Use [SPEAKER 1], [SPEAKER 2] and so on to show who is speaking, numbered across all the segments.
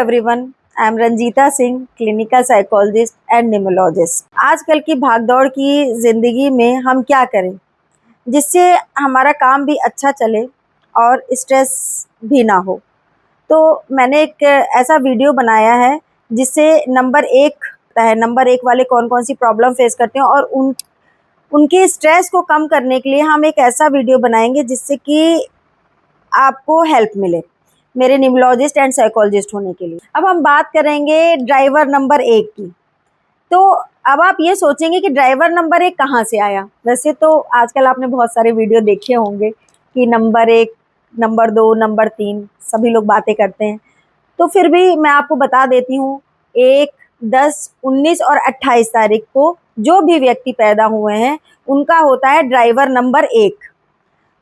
[SPEAKER 1] Everyone, I am Ranjita Singh, clinical psychologist and numerologist. आजकल की भागदौड़ की ज़िंदगी में हम क्या करें जिससे हमारा काम भी अच्छा चले और स्ट्रेस भी ना हो। तो मैंने एक ऐसा वीडियो बनाया है जिससे नंबर एक वाले कौन कौन सी प्रॉब्लम फेस करते हैं और उनके स्ट्रेस को कम करने के लिए हम एक ऐसा वीडियो बनाएंगे जिससे कि आपको हेल्प मिले मेरे न्यूमरोलॉजिस्ट एंड साइकोलॉजिस्ट होने के लिए। अब हम बात करेंगे ड्राइवर नंबर 1 की। तो अब आप ये सोचेंगे कि ड्राइवर नंबर 1 कहाँ से आया। वैसे तो आजकल आपने बहुत सारे वीडियो देखे होंगे कि नंबर 1, नंबर 2, नंबर 3 सभी लोग बातें करते हैं। तो फिर भी मैं आपको बता देती हूँ, 1, 10, 19 और 28 तारीख को जो भी व्यक्ति पैदा हुए हैं उनका होता है ड्राइवर नंबर 1।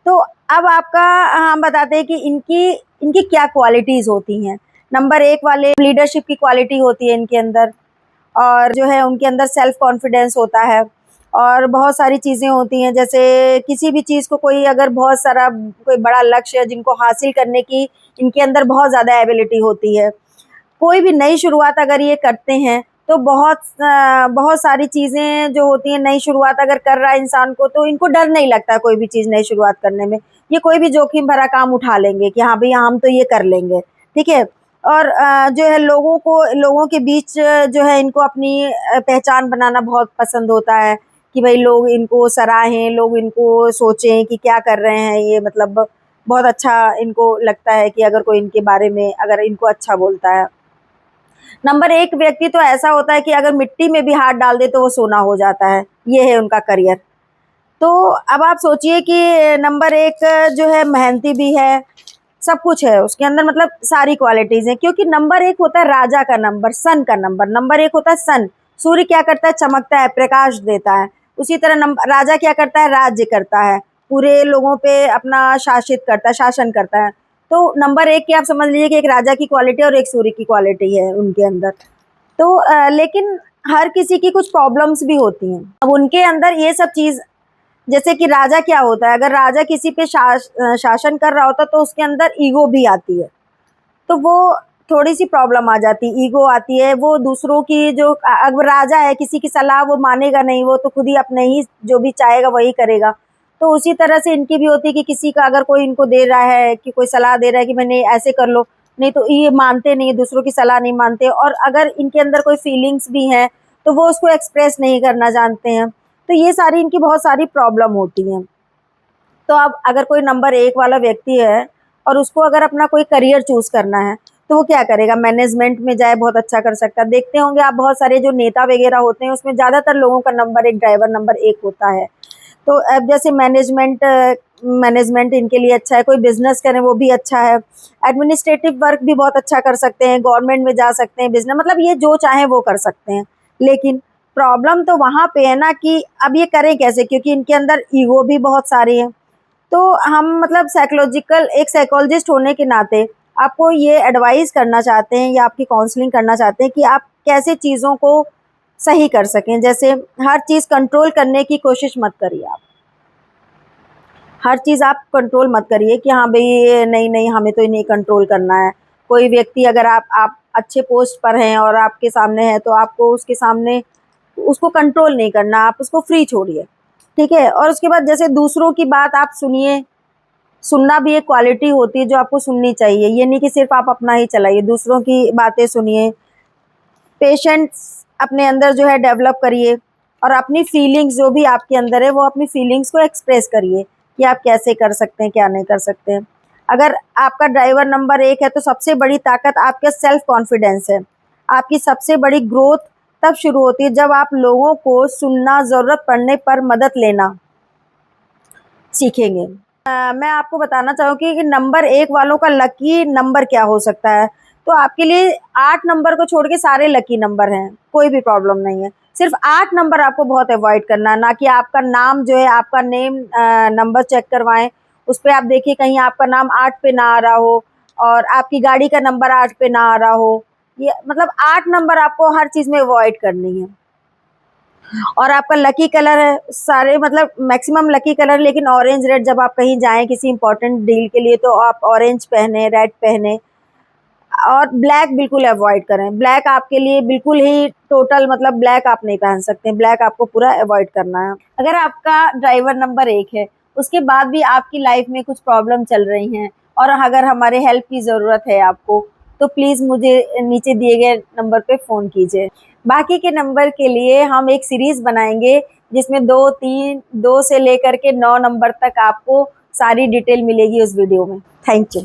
[SPEAKER 1] तो अब आपका हम बताते हैं कि इनकी क्या क्वालिटीज़ होती हैं। नंबर 1 वाले लीडरशिप की क्वालिटी होती है इनके अंदर, और जो है उनके अंदर सेल्फ कॉन्फिडेंस होता है और बहुत सारी चीज़ें होती हैं। जैसे किसी भी चीज़ को कोई अगर बहुत सारा कोई बड़ा लक्ष्य है जिनको हासिल करने की इनके अंदर बहुत ज़्यादा एबिलिटी होती है। कोई भी नई शुरुआत अगर ये करते हैं तो बहुत सारी चीज़ें जो होती हैं, नई शुरुआत अगर कर रहा है इंसान को तो इनको डर नहीं लगता कोई भी चीज़ नई शुरुआत करने में। ये कोई भी जोखिम भरा काम उठा लेंगे कि हाँ भैया हम तो ये कर लेंगे, ठीक है। और जो है लोगों के बीच जो है इनको अपनी पहचान बनाना बहुत पसंद होता है कि भाई लोग इनको सराहें, लोग इनको सोचें कि क्या कर रहे हैं ये, मतलब बहुत अच्छा इनको लगता है कि अगर कोई इनके बारे में अगर इनको अच्छा बोलता है। नंबर 1 व्यक्ति तो ऐसा होता है कि अगर मिट्टी में भी हाथ डाल दे तो वो सोना हो जाता है। ये है उनका करियर। तो अब आप सोचिए कि नंबर 1 जो है मेहनती भी है, सब कुछ है उसके अंदर, मतलब सारी क्वालिटीज़ हैं। क्योंकि नंबर 1 होता है राजा का नंबर, सन का नंबर। नंबर 1 होता है सन। सूर्य क्या करता है? चमकता है, प्रकाश देता है। उसी तरह राजा क्या करता है? राज्य करता है, पूरे लोगों पे अपना शासन करता है। तो नंबर 1 की आप समझ लीजिए कि एक राजा की क्वालिटी और एक सूर्य की क्वालिटी है उनके अंदर। तो लेकिन हर किसी की कुछ प्रॉब्लम्स भी होती हैं। अब उनके अंदर ये सब चीज़, जैसे कि राजा क्या होता है, अगर राजा किसी पे शासन कर रहा होता तो उसके अंदर ईगो भी आती है। तो वो थोड़ी सी प्रॉब्लम आ जाती है, ईगो आती है। वो दूसरों की जो अगर राजा है, किसी की सलाह वो मानेगा नहीं, वो तो खुद ही अपने ही जो भी चाहेगा वही करेगा। तो उसी तरह से इनकी भी होती है कि किसी का अगर कोई इनको दे रहा है कि कोई सलाह दे रहा है कि मैंने ऐसे कर लो, नहीं तो ये मानते नहीं, दूसरों की सलाह नहीं मानते। और अगर इनके अंदर कोई फीलिंग्स भी हैं तो वो उसको एक्सप्रेस नहीं करना जानते हैं। तो ये सारी इनकी बहुत सारी प्रॉब्लम होती हैं। तो अब अगर कोई नंबर 1 वाला व्यक्ति है और उसको अगर अपना कोई करियर चूज़ करना है तो वो क्या करेगा? मैनेजमेंट में जाए, बहुत अच्छा कर सकता है। देखते होंगे आप बहुत सारे जो नेता वगैरह होते हैं उसमें ज़्यादातर लोगों का नंबर 1 ड्राइवर नंबर 1 होता है। तो अब जैसे मैनेजमेंट इनके लिए अच्छा है। कोई बिज़नेस करें वो भी अच्छा है। एडमिनिस्ट्रेटिव वर्क भी बहुत अच्छा कर सकते हैं, गवर्नमेंट में जा सकते हैं, बिज़नेस, मतलब ये जो चाहें वो कर सकते हैं। लेकिन प्रॉब्लम तो वहाँ पे है ना कि अब ये करें कैसे, क्योंकि इनके अंदर ईगो भी बहुत सारी है। तो हम मतलब एक साइकोलॉजिस्ट होने के नाते आपको ये एडवाइस करना चाहते हैं या आपकी काउंसलिंग करना चाहते हैं कि आप कैसे चीज़ों को सही कर सकें। जैसे हर चीज़ कंट्रोल करने की कोशिश मत करिए आप। हर चीज़ आप कंट्रोल मत करिए कि हाँ भई नहीं हमें तो नहीं कंट्रोल करना है। कोई व्यक्ति अगर आप अच्छे पोस्ट पर हैं और आपके सामने है तो आपको उसके सामने उसको कंट्रोल नहीं करना, आप उसको फ्री छोड़िए, ठीक है। और उसके बाद जैसे दूसरों की बात आप सुनिए। सुनना भी एक क्वालिटी होती है जो आपको सुननी चाहिए। ये नहीं कि सिर्फ आप अपना ही चलाइए, दूसरों की बातें सुनिए। पेशेंस अपने अंदर जो है डेवलप करिए और अपनी फीलिंग्स जो भी आपके अंदर है वो अपनी फीलिंग्स को एक्सप्रेस करिए कि आप कैसे कर सकते हैं, क्या नहीं कर सकते हैं। अगर आपका ड्राइवर नंबर 1 है तो सबसे बड़ी ताकत आपका सेल्फ कॉन्फिडेंस है। आपकी सबसे बड़ी ग्रोथ तब शुरू होती है जब आप लोगों को सुनना, ज़रूरत पड़ने पर मदद लेना सीखेंगे। मैं आपको बताना चाहूँगी कि नंबर 1 वालों का लकी नंबर क्या हो सकता है। तो आपके लिए 8 नंबर को छोड़ के सारे लकी नंबर हैं, कोई भी प्रॉब्लम नहीं है। सिर्फ 8 नंबर आपको बहुत अवॉइड करना है, ना कि आपका नाम जो है, आपका नेम नंबर चेक करवाएं। उस पर आप देखिए कहीं आपका नाम 8 पे ना आ रहा हो और आपकी गाड़ी का नंबर 8 पे ना आ रहा हो। ये मतलब 8 नंबर आपको हर चीज़ में अवॉइड करनी है। और आपका लकी कलर है सारे, मतलब मैक्सिमम लकी कलर, लेकिन ऑरेंज रेड। जब आप कहीं जाएं किसी इंपॉर्टेंट डील के लिए तो आप ऑरेंज पहने, रेड पहने। और ब्लैक बिल्कुल अवॉइड करें। ब्लैक आपके लिए बिल्कुल ही टोटल, मतलब ब्लैक आप नहीं पहन सकते, ब्लैक आपको पूरा अवॉइड करना है। अगर आपका ड्राइवर नंबर 1 है, उसके बाद भी आपकी लाइफ में कुछ प्रॉब्लम चल रही हैं और अगर हमारे हेल्प की ज़रूरत है आपको, तो प्लीज़ मुझे नीचे दिए गए नंबर पे फ़ोन कीजिए। बाकी के नंबर के लिए हम एक सीरीज़ बनाएंगे जिसमें 2 से लेकर के 9 नंबर तक आपको सारी डिटेल मिलेगी उस वीडियो में। Thank you.